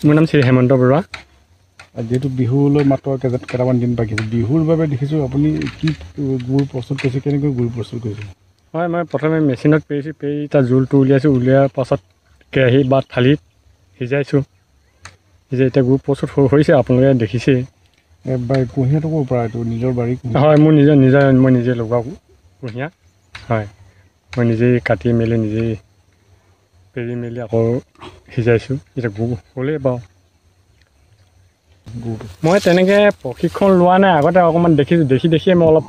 মোৰ নাম শ্ৰী হেমন্ত বৰুৱা। যিহেতু বিহুলৈ মাত্ৰ কেইটামান দিন বাকী আছে, বিহুৰ বাবে দেখিছোঁ আপুনি কি গুড় প্ৰস্তুত কৰিছে, কেনেকৈ গুড় প্ৰস্তুত কৰিছে? হয়, মই প্ৰথমে মেচিনত পেৰিছোঁ, পেৰি তাৰ জোলটো উলিয়াইছোঁ, উলিওৱাৰ পাছত কেৰাহী বা থালিত সিজাইছোঁ, সিজাই এতিয়া গুড় প্ৰস্তুত হৈছে, আপোনালোকে দেখিছেই। কুঁহিয়াৰটো ক'ৰ পৰা? এইটো নিজৰ বাৰী? হয়, মোৰ মই নিজে লগোৱা কুঁহিয়াৰ। হয়, মই নিজেই কাটি মেলি নিজেই পেৰি মেলি আকৌ সিজাইছোঁ, এতিয়া গুড় হ'লেই বাৰু। মই তেনেকৈ প্ৰশিক্ষণ লোৱা নাই, আগতে অকণমান দেখিছোঁ, দেখিয়ে মই অলপ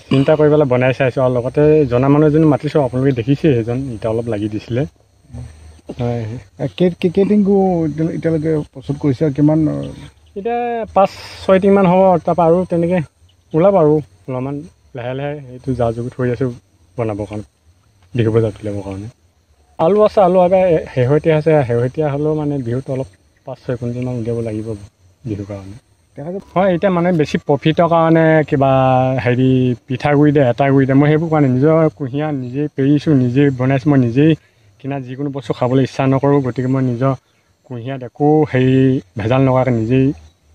চিন্তা কৰি পেলাই বনাই চাইছোঁ, আৰু লগতে জনা মানুহ এজনী মাতিছোঁ, আপোনালোকে দেখিছেই সেইজন এতিয়া অলপ লাগি দিছিলে। হয়, কেইদিন গুড় এতিয়ালৈকে প্ৰস্তুত কৰিছে, কিমান? এতিয়া 5-6 দিনমান হ'ব, তাৰপৰা আৰু তেনেকৈ ওলাব আৰু অলপমান লাহে লাহে সেইটো যা যোগাৰ থৈ আছোঁ বনাবৰ কাৰণে, বিহু বজাৰ তুলিবৰ কাৰণে। আলু আছে, আলু এবাৰ শেহতীয়া আছে, শেহতীয়া হ'লেও মানে বিহুত অলপ 5-6 কুইণ্টেলমান উলিয়াব লাগিব বিহুৰ কাৰণে। হয়, এতিয়া মানে বেছি প্ৰফিটৰ কাৰণে কিবা পিঠাগুড়ি দিয়ে, এটা গুড়ি দিয়ে, মই সেইবোৰ কাৰণে নিজৰ কুঁহিয়াৰ নিজেই পেৰিছোঁ, নিজেই বনাইছোঁ, মই নিজেই কিনা যিকোনো বস্তু খাবলৈ ইচ্ছা নকৰোঁ, গতিকে মই নিজৰ কুঁহিয়াৰত একো ভেজাল নকৰাকৈ নিজেই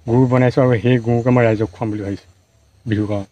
গুড় বনাইছোঁ, আৰু সেই গুড়কে মই ৰাইজক খুৱাম বুলি ভাবিছোঁ বিহুৰ কাৰণে।